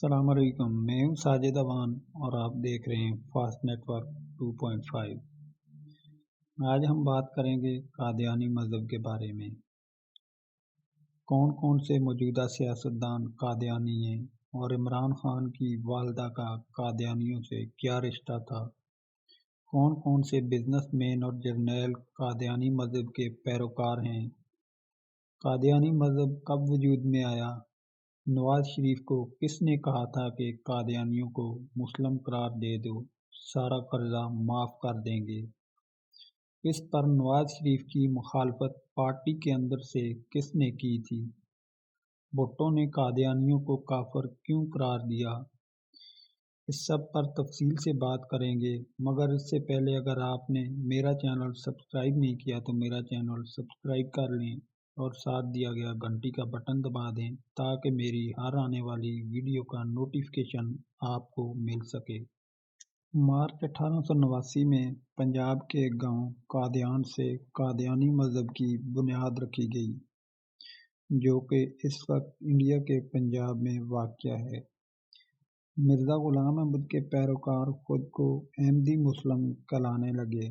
السلام علیکم، میں ہوں ساجد اوان اور آپ دیکھ رہے ہیں فاسٹ نیٹ ورک 2.5۔ آج ہم بات کریں گے قادیانی مذہب کے بارے میں۔ کون کون سے موجودہ سیاستدان قادیانی ہیں اور عمران خان کی والدہ کا قادیانیوں سے کیا رشتہ تھا؟ کون کون سے بزنس مین اور جرنیل قادیانی مذہب کے پیروکار ہیں؟ قادیانی مذہب کب وجود میں آیا؟ نواز شریف کو کس نے کہا تھا کہ قادیانیوں کو مسلم قرار دے دو، سارا قرضہ معاف کر دیں گے؟ اس پر نواز شریف کی مخالفت پارٹی کے اندر سے کس نے کی تھی؟ بھٹو نے قادیانیوں کو کافر کیوں قرار دیا؟ اس سب پر تفصیل سے بات کریں گے، مگر اس سے پہلے اگر آپ نے میرا چینل سبسکرائب نہیں کیا تو میرا چینل سبسکرائب کر لیں اور ساتھ دیا گیا گھنٹی کا بٹن دبا دیں تاکہ میری ہر آنے والی ویڈیو کا نوٹیفیکیشن آپ کو مل سکے۔ مارچ 1889 میں پنجاب کے گاؤں قادیان سے قادیانی مذہب کی بنیاد رکھی گئی، جو کہ اس وقت انڈیا کے پنجاب میں واقع ہے۔ مرزا غلام احمد کے پیروکار خود کو احمدی مسلم کہلانے لگے،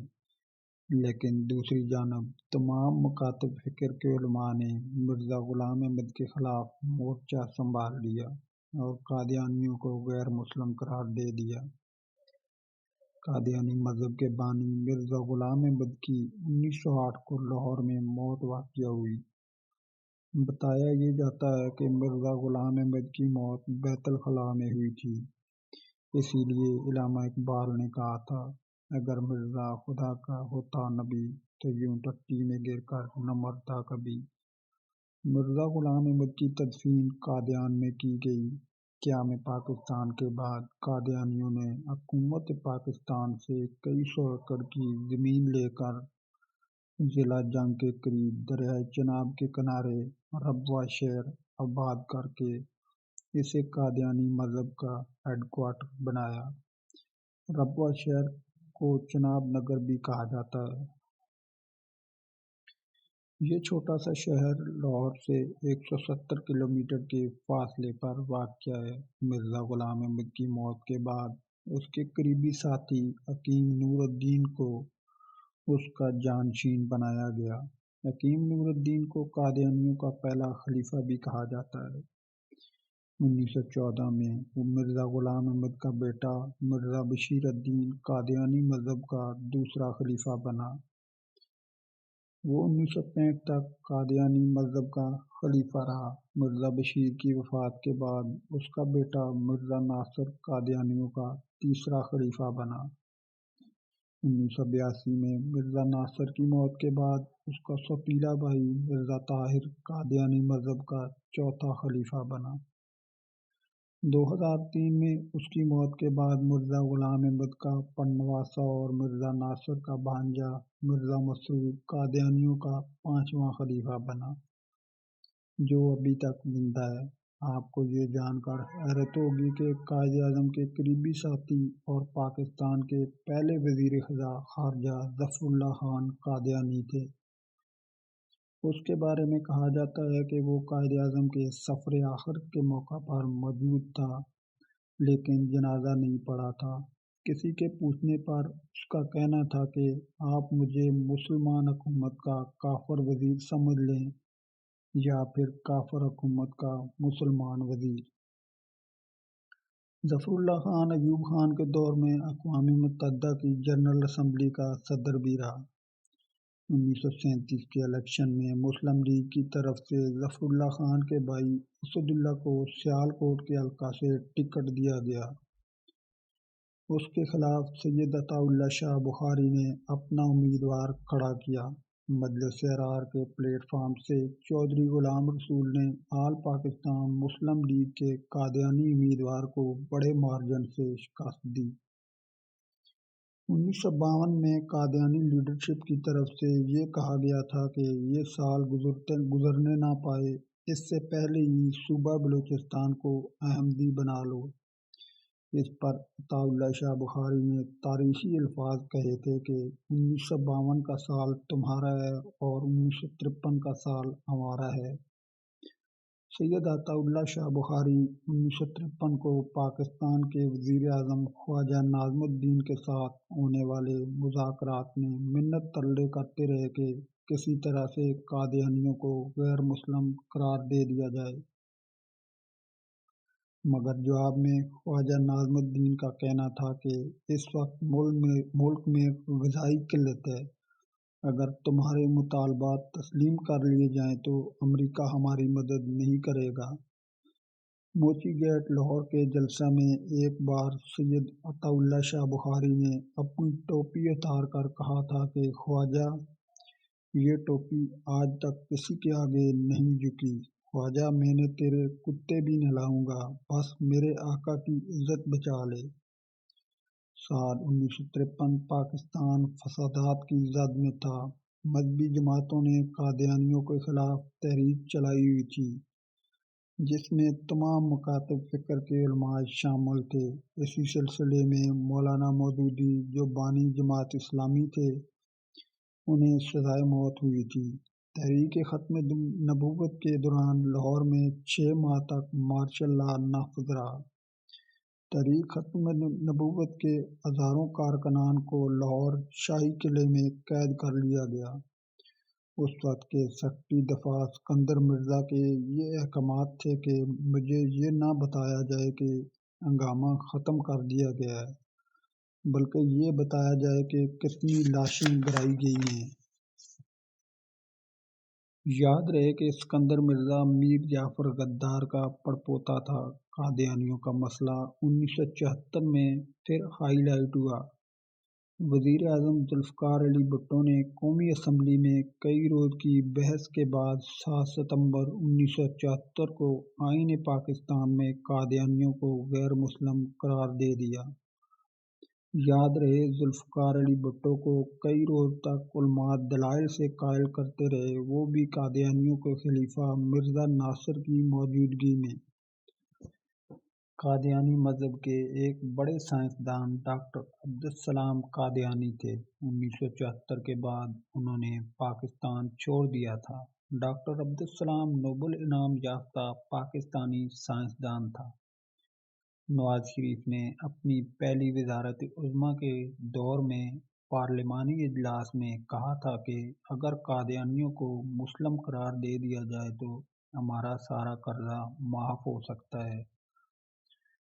لیکن دوسری جانب تمام مکاتب فکر کے علماء نے مرزا غلام احمد کے خلاف مورچہ سنبھال لیا اور قادیانیوں کو غیر مسلم قرار دے دیا۔ قادیانی مذہب کے بانی مرزا غلام احمد کی 1908 کو لاہور میں موت واقع ہوئی۔ بتایا یہ جاتا ہے کہ مرزا غلام احمد کی موت بیت الخلاء میں ہوئی تھی، اسی لیے علامہ اقبال نے کہا تھا، اگر مرزا خدا کا ہوتا نبی تو یوں ٹٹی میں گر کر نہ مرتا کبھی۔ مرزا غلام احمد کی تدفین قادیان میں کی گئی۔ قیام پاکستان کے بعد قادیانیوں نے حکومت پاکستان سے کئی سو ایکڑ کی زمین لے کر ضلع جنگ کے قریب دریائے چناب کے کنارے ربوہ شہر آباد کر کے اسے قادیانی مذہب کا ہیڈ کوارٹر بنایا۔ ربوہ شہر کو چناب نگر بھی کہا جاتا ہے۔ یہ چھوٹا سا شہر لاہور سے 170 کلومیٹر کے فاصلے پر واقع ہے۔ مرزا غلام احمد کی موت کے بعد اس کے قریبی ساتھی حکیم نور الدین کو اس کا جانشین بنایا گیا۔ حکیم نور الدین کو قادیانیوں کا پہلا خلیفہ بھی کہا جاتا ہے۔ 1914 میں وہ مرزا غلام احمد کا بیٹا مرزا بشیر الدین قادیانی مذہب کا دوسرا خلیفہ بنا۔ وہ 1965 تک قادیانی مذہب کا خلیفہ رہا۔ مرزا بشیر کی وفات کے بعد اس کا بیٹا مرزا ناصر قادیانیوں کا تیسرا خلیفہ بنا۔ 1982 میں مرزا ناصر کی موت کے بعد اس کا سوتیلا بھائی مرزا طاہر قادیانی مذہب کا چوتھا خلیفہ بنا۔ 2003 میں اس کی موت کے بعد مرزا غلام احمد کا پڑنواسا اور مرزا ناصر کا بھانجا مرزا مسرور قادیانیوں کا پانچواں خلیفہ بنا، جو ابھی تک زندہ ہے۔ آپ کو یہ جان کر حیرت ہوگی کہ قائد اعظم کے قریبی ساتھی اور پاکستان کے پہلے وزیر خارجہ ظفر اللہ خان قادیانی تھے۔ اس کے بارے میں کہا جاتا ہے کہ وہ قائد اعظم کے سفر آخرت کے موقع پر موجود تھا، لیکن جنازہ نہیں پڑھا تھا۔ کسی کے پوچھنے پر اس کا کہنا تھا کہ آپ مجھے مسلمان حکومت کا کافر وزیر سمجھ لیں یا پھر کافر حکومت کا مسلمان وزیر۔ ظفر اللہ خان ایوب خان کے دور میں اقوام متحدہ کی جنرل اسمبلی کا صدر بھی رہا۔ 1937 کے الیکشن میں مسلم لیگ کی طرف سے ظفر اللہ خان کے بھائی اسد اللہ کو سیالکوٹ کے حلقہ سے ٹکٹ دیا گیا۔ اس کے خلاف سید عطا اللہ شاہ بخاری نے اپنا امیدوار کھڑا کیا۔ مجلس احرار کے پلیٹ فارم سے چودھری غلام رسول نے آل پاکستان مسلم لیگ کے قادیانی امیدوار کو بڑے مارجن سے شکست دی۔ 1952 میں قادیانی لیڈرشپ کی طرف سے یہ کہا گیا تھا کہ یہ سال گزرنے نہ پائے اس سے پہلے ہی صوبہ بلوچستان کو احمدی بنا لو۔ اس پر عطا اللہ شاہ بخاری نے تاریخی الفاظ کہے تھے کہ 1952 کا سال تمہارا ہے اور 1953 کا سال ہمارا ہے۔ سید عطا اللہ شاہ بخاری 1953 کو پاکستان کے وزیر اعظم خواجہ ناظم الدین کے ساتھ ہونے والے مذاکرات میں منت طلب کرتے رہے کہ کسی طرح سے قادیانیوں کو غیر مسلم قرار دے دیا جائے، مگر جواب میں خواجہ ناظم الدین کا کہنا تھا کہ اس وقت ملک میں غذائی قلت ہے، اگر تمہارے مطالبات تسلیم کر لیے جائیں تو امریکہ ہماری مدد نہیں کرے گا۔ موچی گیٹ لاہور کے جلسہ میں ایک بار سید عطا اللہ شاہ بخاری نے اپنی ٹوپی اتار کر کہا تھا کہ خواجہ، یہ ٹوپی آج تک کسی کے آگے نہیں جھکی، خواجہ میں نے تیرے کتے بھی نہلاؤں گا، بس میرے آقا کی عزت بچا لے۔ سال 1953 پاکستان فسادات کی زد میں تھا۔ مذہبی جماعتوں نے قادیانیوں کے خلاف تحریک چلائی ہوئی تھی، جس میں تمام مکاتب فکر کے علماء شامل تھے۔ اسی سلسلے میں مولانا مودودی جو بانی جماعت اسلامی تھے، انہیں سزائے موت ہوئی تھی۔ تحریک ختم نبوت کے دوران لاہور میں 6 ماہ تک مارشل لا نافذ رہا۔ تحریک ختم نبوت کے ہزاروں کارکنان کو لاہور شاہی قلعے میں قید کر لیا گیا۔ اس وقت کے سیکرٹری دفاع اسکندر مرزا کے یہ احکامات تھے کہ مجھے یہ نہ بتایا جائے کہ ہنگامہ ختم کر دیا گیا ہے، بلکہ یہ بتایا جائے کہ کتنی لاشیں گرائی گئی ہیں۔ یاد رہے کہ اسکندر مرزا میر جعفر غدار کا پڑپوتا تھا۔ قادیانیوں کا مسئلہ 1974 میں پھر ہائی لائٹ ہوا۔ وزیر اعظم ذوالفقار علی بھٹو نے قومی اسمبلی میں کئی روز کی بحث کے بعد 7 ستمبر 1974 کو آئین پاکستان میں قادیانیوں کو غیر مسلم قرار دے دیا۔ یاد رہے ذوالفقار علی بھٹو کو کئی روز تک علماء دلائل سے قائل کرتے رہے، وہ بھی قادیانیوں کے خلیفہ مرزا ناصر کی موجودگی میں۔ قادیانی مذہب کے ایک بڑے سائنسدان ڈاکٹر عبدالسلام قادیانی تھے۔ 1974 کے بعد انہوں نے پاکستان چھوڑ دیا تھا۔ ڈاکٹر عبدالسلام نوبل انعام یافتہ پاکستانی سائنسدان تھا۔ نواز شریف نے اپنی پہلی وزارت عظمیٰ کے دور میں پارلیمانی اجلاس میں کہا تھا کہ اگر قادیانیوں کو مسلم قرار دے دیا جائے تو ہمارا سارا قرضہ معاف ہو سکتا ہے۔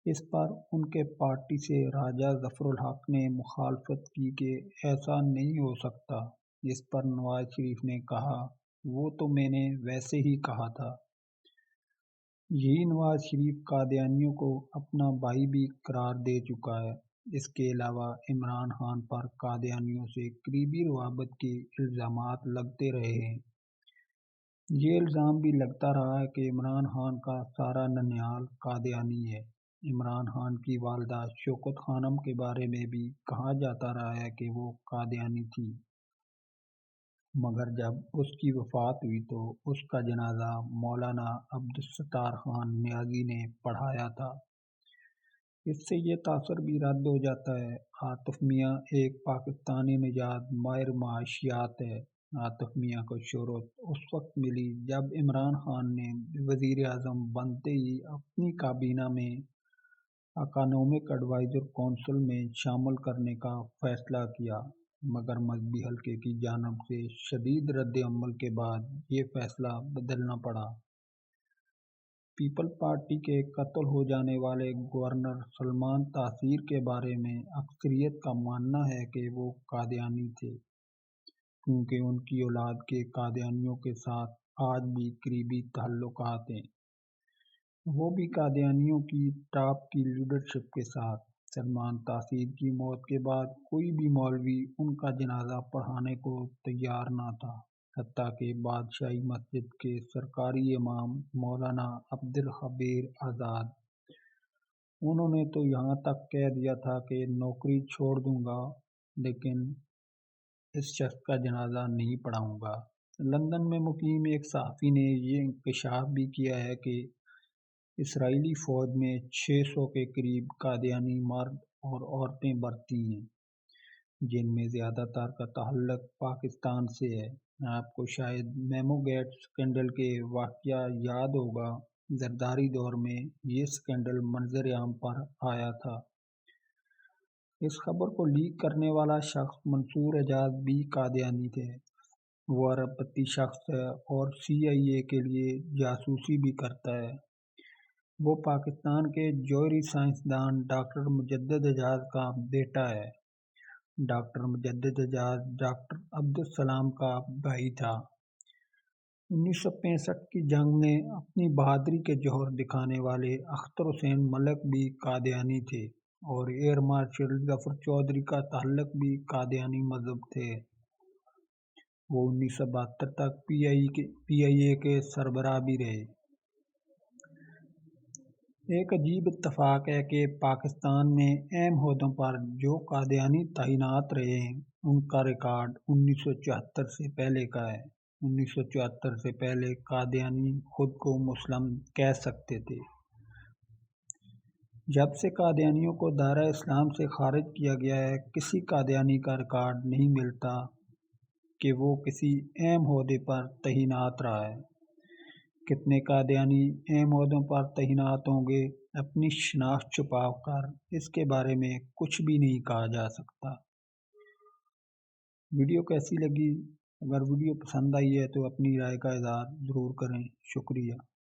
اس پر ان کے پارٹی سے راجہ ظفر الحق نے مخالفت کی کہ ایسا نہیں ہو سکتا۔ اس پر نواز شریف نے کہا، وہ تو میں نے ویسے ہی کہا تھا۔ یہی نواز شریف قادیانیوں کو اپنا بھائی بھی قرار دے چکا ہے۔ اس کے علاوہ عمران خان پر قادیانیوں سے قریبی روابط کے الزامات لگتے رہے ہیں۔ یہ الزام بھی لگتا رہا ہے کہ عمران خان کا سارا ننیال قادیانی ہے۔ عمران خان کی والدہ شوکت خانم کے بارے میں بھی کہا جاتا رہا ہے کہ وہ قادیانی تھی، مگر جب اس کی وفات ہوئی تو اس کا جنازہ مولانا عبدالستار خان نیازی نے پڑھایا تھا۔ اس سے یہ تاثر بھی رد ہو جاتا ہے۔ عاطف میاں ایک پاکستانی نژاد ماہر معاشیات ہے۔ عاطف میاں کو شہرت اس وقت ملی جب عمران خان نے وزیر اعظم بنتے ہی اپنی کابینہ میں اکانومک ایڈوائزر کونسل میں شامل کرنے کا فیصلہ کیا، مگر مذہبی حلقے کی جانب سے شدید رد عمل کے بعد یہ فیصلہ بدلنا پڑا۔ پیپل پارٹی کے قتل ہو جانے والے گورنر سلمان تاثیر کے بارے میں اکثریت کا ماننا ہے کہ وہ قادیانی تھے، کیونکہ ان کی اولاد کے قادیانیوں کے ساتھ آج بھی قریبی تعلقات ہیں، وہ بھی قادیانیوں کی ٹاپ کی لیڈرشپ کے ساتھ۔ سلمان تاثیر کی موت کے بعد کوئی بھی مولوی ان کا جنازہ پڑھانے کو تیار نہ تھا، حتیٰ کہ بادشاہی مسجد کے سرکاری امام مولانا عبدالخبیر آزاد، انہوں نے تو یہاں تک کہہ دیا تھا کہ نوکری چھوڑ دوں گا لیکن اس شخص کا جنازہ نہیں پڑھاؤں گا۔ لندن میں مقیم ایک صحافی نے یہ انکشاف بھی کیا ہے کہ اسرائیلی فوج میں 600 کے قریب قادیانی مرد اور عورتیں بھرتی ہیں، جن میں زیادہ تر کا تعلق پاکستان سے ہے۔ آپ کو شاید میمو گیٹ سکینڈل کے واقعہ یاد ہوگا۔ زرداری دور میں یہ سکینڈل منظر عام پر آیا تھا۔ اس خبر کو لیک کرنے والا شخص منصور اعجاز بھی قادیانی تھے۔ وہ عرب پنتھی شخص ہے اور CIA کے لیے جاسوسی بھی کرتا ہے۔ وہ پاکستان کے جوہری سائنسدان ڈاکٹر مجدد اعجاز کا بیٹا ہے۔ ڈاکٹر مجدد اعجاز ڈاکٹر عبدالسلام کا بھائی تھا۔ 1965 کی جنگ میں اپنی بہادری کے جوہر دکھانے والے اختر حسین ملک بھی قادیانی تھے اور ایئر مارشل ظفر چودھری کا تعلق بھی قادیانی مذہب تھے۔ وہ 1972 تک PIA کے سربراہ بھی رہے۔ ایک عجیب اتفاق ہے کہ پاکستان میں اہم عہدوں پر جو قادیانی تعینات رہے ہیں ان کا ریکارڈ 1974 سے پہلے کا ہے۔ 1974 سے پہلے قادیانی خود کو مسلم کہہ سکتے تھے۔ جب سے قادیانیوں کو دائرہ اسلام سے خارج کیا گیا ہے، کسی قادیانی کا ریکارڈ نہیں ملتا کہ وہ کسی اہم عہدے پر تعینات رہا ہے۔ کتنے قادیانی اہم عہدوں پر تعینات ہوں گے، اپنی شناخت چھپا کر اس کے بارے میں کچھ بھی نہیں کہا جا سکتا۔ ویڈیو کیسی لگی؟ اگر ویڈیو پسند آئی ہے تو اپنی رائے کا اظہار ضرور کریں۔ شکریہ۔